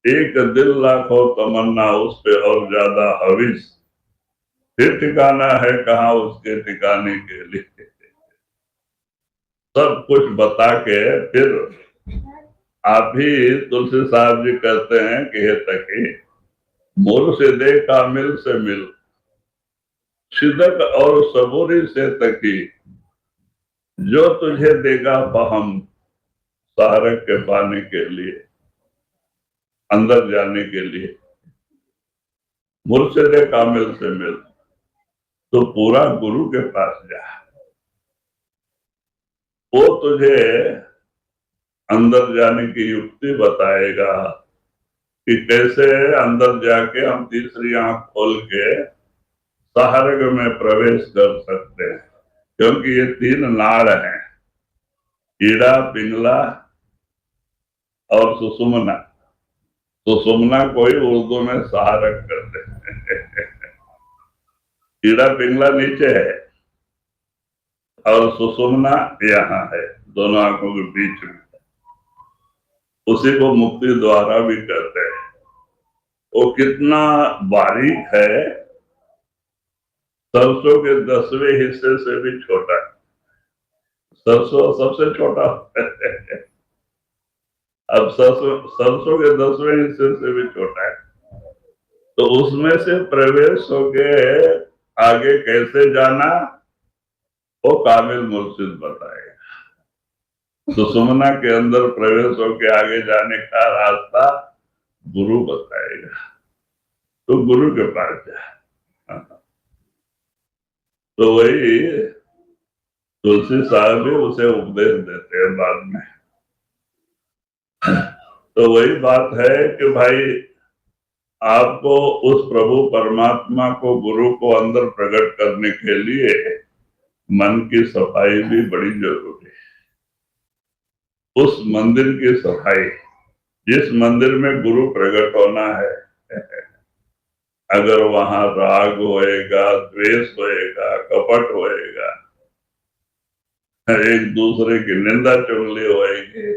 एक दिल लाखों तमन्ना, उस पे और ज्यादा हविस, फिर ठिकाना है कहाँ उसके ठिकाने के लिए। सब कुछ बता के फिर आप ही तुलसी साहब जी कहते हैं कि हे तकी, मोर से दे कामिल से मिल, शिदक और सबूरी से तकी, जो तुझे देगा फहम, सहारक के पाने के लिए, अंदर जाने के लिए। मुर्शिद कामिल से मिल, तो पूरा गुरु के पास जा, वो तुझे अंदर जाने की युक्ति बताएगा कि कैसे अंदर जाके हम तीसरी आंख खोल के सहारग में प्रवेश कर सकते हैं। क्योंकि ये तीन नाड़ हैं, ईड़ा, पिंगला और सुषुम्ना। सुषुम्ना को ही उर्दू में सहारक करते हैं। ईड़ा पिंगला नीचे है और सुषुम्ना यहाँ है, दोनों आंखों के बीच में। उसी को मुक्ति द्वारा भी कहते हैं। वो कितना बारीक है, सरसों के 10वें हिस्से से भी छोटा है। सरसों सबसे छोटा है। अब सरसों के 10वें हिस्से से भी छोटा है, तो उसमें से प्रवेश होके आगे कैसे जाना, वो कामिल मुर्शिद बताएगा। सुषुम्ना के अंदर प्रवेश होके आगे जाने का रास्ता गुरु बताएगा। तो गुरु के पास जा। तो वही तुलसी साहब भी उसे उपदेश देते हैं बाद में। तो वही बात है कि भाई, आपको उस प्रभु परमात्मा को, गुरु को अंदर प्रकट करने के लिए मन की सफाई भी बड़ी जरूरी है। उस मंदिर की सफाई, जिस मंदिर में गुरु प्रकट होना है, अगर वहां राग होएगा, द्वेष होएगा, कपट होएगा, एक दूसरे की निंदा चुगली होएगी,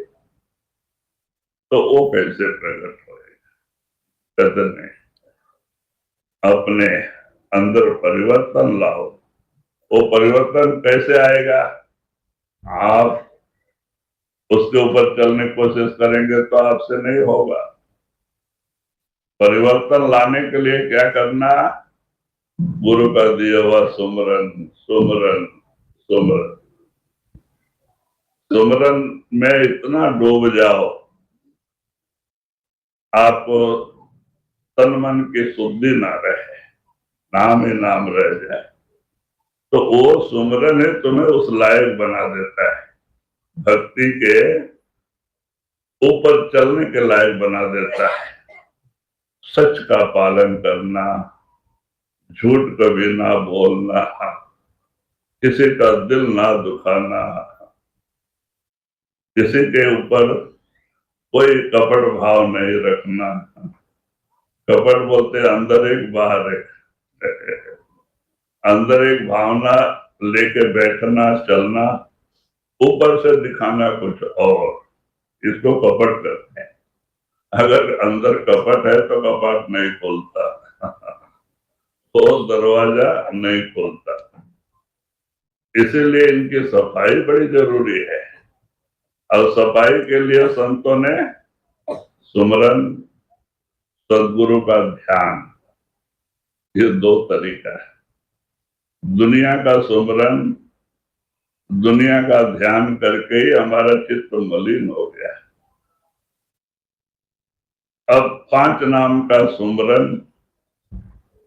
तो वो कैसे प्रकट होएगा? कहते नहीं, अपने अंदर परिवर्तन लाओ। वो परिवर्तन कैसे आएगा? आप उसके ऊपर चलने की कोशिश करेंगे तो आपसे नहीं होगा। परिवर्तन लाने के लिए क्या करना? गुरु का दिया हुआ सुमरन, सुमरन, सुमरन। सुमरन में इतना डूब जाओ, आप तन मन की शुद्धि ना रहे, नाम ही नाम रह जाए, तो वो सुमरन है तुम्हें उस लायक बना देता है, भक्ति के ऊपर चलने के लायक बना देता है। सच का पालन करना, झूठ कभी ना बोलना, किसी का दिल ना दुखाना, किसी के ऊपर कोई कपट भाव नहीं रखना। कपट बोलते अंदर एक बाहर एक। अंदर एक भावना लेके बैठना, चलना, ऊपर से दिखाना कुछ और, इसको कपट करते हैं। अगर अंदर कपट है तो कपाट नहीं खोलता, तो दरवाजा नहीं खोलता। इसीलिए इनकी सफाई बड़ी जरूरी है। और सफाई के लिए संतों ने सुमरन, सदगुरु का ध्यान, ये दो तरीका है। दुनिया का सुमरन, दुनिया का ध्यान करके ही हमारा चित्त मलिन हो गया। अब 5 नाम का सुमरन,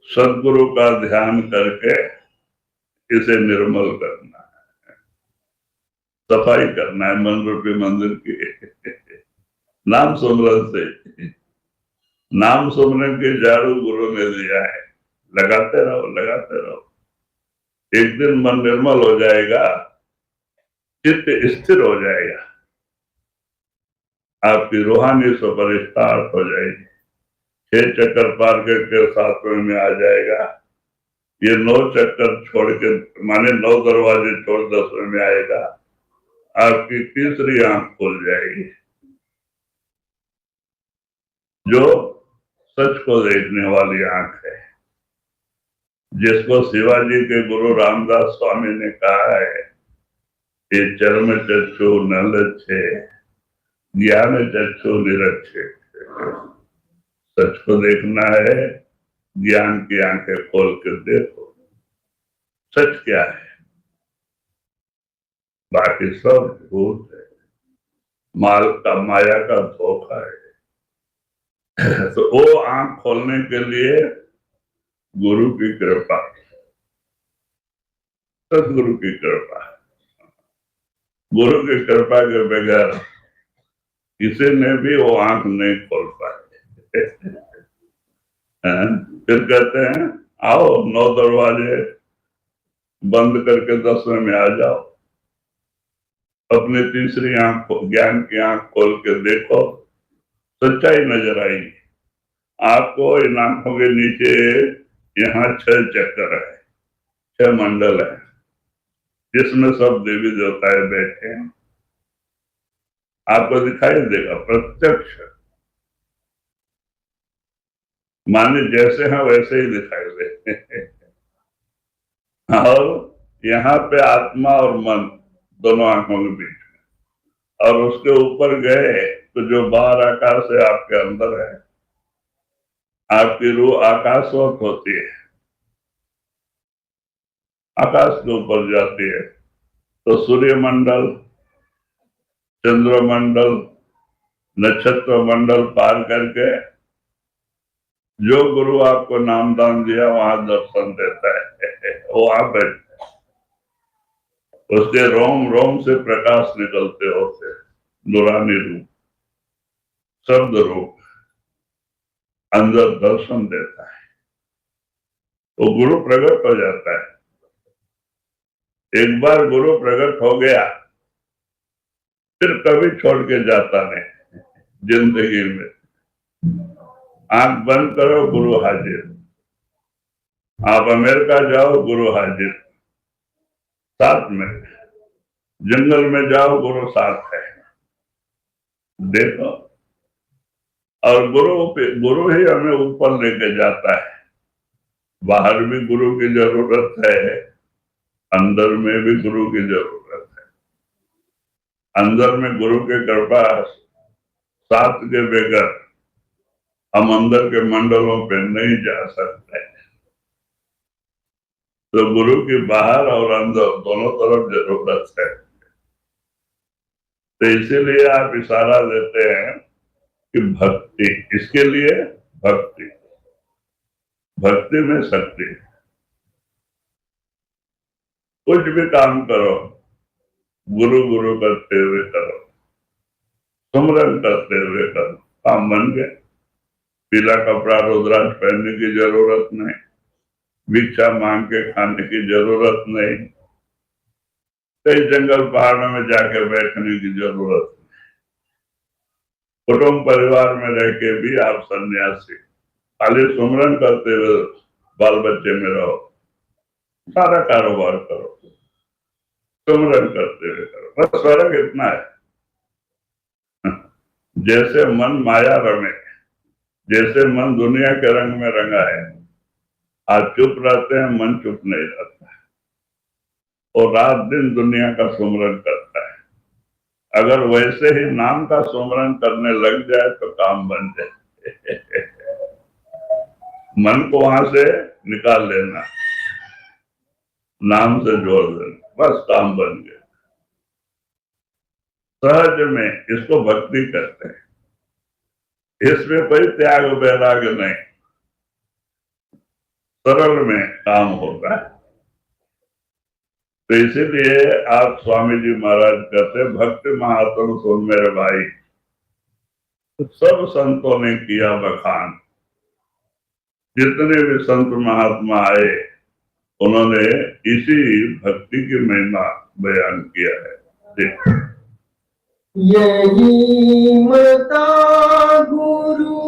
सदगुरु का ध्यान करके इसे निर्मल करना है, सफाई करना है मन रूपी मंदिर की। नाम सुमरन से, नाम सुमरन के झाड़ू गुरु ने दिया है, लगाते रहो, लगाते रहो। एक दिन मन निर्मल हो जाएगा, चित्त स्थिर हो जाएगा, आपकी रूहानी सुपर स्टार्ट हो जाएगी। 6 चक्कर पार करके 7वें में आ जाएगा। ये 9 चक्कर छोड़ के, माने 9 दरवाजे छोड़ 10वें में आएगा। आपकी तीसरी आंख खुल जाएगी। जो सच को देखने वाली आंख है, जिसको शिवाजी के गुरु रामदास स्वामी ने कहा है कि चर्म चक्षु न लच्छे ज्ञान चक्षु निरक्षे। सच को देखना है, ज्ञान की आंखें खोल कर देखो सच क्या है, बाकी सब झूठ है, माल का माया का धोखा है। तो वो आंख खोलने के लिए गुरु की कृपा, सदगुरु की कृपा, गुरु की कृपा के बगैर किसी ने भी वो आंख नहीं खोल पाए। फिर कहते हैं आओ 9 दरवाजे बंद करके 10वें में आ जाओ, अपनी तीसरी आंख, ज्ञान की आंख खोल के देखो, सच्चाई नजर आएगी आपको। इन आंखों के नीचे यहाँ 6 चक्कर है, 6 मंडल है, जिसमें सब देवी देवताएं बैठे हैं। आपको दिखाई देगा प्रत्यक्ष, माने जैसे हैं वैसे ही दिखाई दे। और यहाँ पे आत्मा और मन दोनों आंखों के बीच में, और उसके ऊपर गए तो जो बाहर आकाश है आपके अंदर है, आपकी रूह आकाशवत होती है, आकाश के ऊपर जाती है। तो सूर्य मंडल, चंद्र मंडल, नक्षत्र मंडल पार करके जो गुरु आपको नामदान दिया वहां दर्शन देता है। वो आप बैठे, उसके रोम रोम से प्रकाश निकलते होते, नूरानी रूप, शब्द रूप अंदर दर्शन देता है। वो गुरु प्रकट हो जाता है। एक बार गुरु प्रकट हो गया फिर कभी छोड़ के जाता नहीं जिंदगी में। आंख बंद करो, गुरु हाजिर। आप अमेरिका जाओ, गुरु हाजिर साथ में, जंगल में जाओ, गुरु साथ है, देखो। और गुरु ही हमें ऊपर लेके जाता है। बाहर भी गुरु की जरूरत है, अंदर में भी गुरु की जरूरत है। अंदर में गुरु की कृपा साथ के बगैर हम अंदर के मंडलों पे नहीं जा सकते। तो गुरु की बाहर और अंदर दोनों तरफ जरूरत है। तो इसीलिए आप इशारा देते हैं कि भक्ति, इसके लिए भक्ति, भक्ति में शक्ति। कुछ भी काम करो, गुरु गुरु करते हुए करो, सुमरन करते हुए करो, काम बन गए। पीला कपड़ा रुद्राक्ष पहनने की जरूरत नहीं, भिक्षा मांग के खाने की जरूरत नहीं, कई जंगल पहाड़ों में जाके बैठने की जरूरत नहीं। कुटुंब परिवार में रह के भी आप सन्यासी, खाली सुमरन करते हुए बाल बच्चे में रहो, सारा कारोबार करो, सुमरन करते हुए करो। बस फर्क इतना है, जैसे मन माया रमे, जैसे मन दुनिया के रंग में रंगा है, आप चुप रहते हैं, मन चुप नहीं रहता है, और रात दिन दुनिया का सुमरन करता है। अगर वैसे ही नाम का सुमरन करने लग जाए तो काम बन जाए। मन को वहां से निकाल लेना, नाम से जोड़ देना, बस काम बन गया। सहज में इसको भक्ति करते हैं, इसमें कोई त्याग वैराग्य नहीं, सरल में काम होता है। तो इसीलिए आप स्वामी जी महाराज कहते, भक्ति महात्म सुन मेरे भाई, सब संतों ने किया बखान। जितने भी संत महात्मा आए उन्होंने इसी भक्ति की महिमा बयान किया है। यही मता गुरु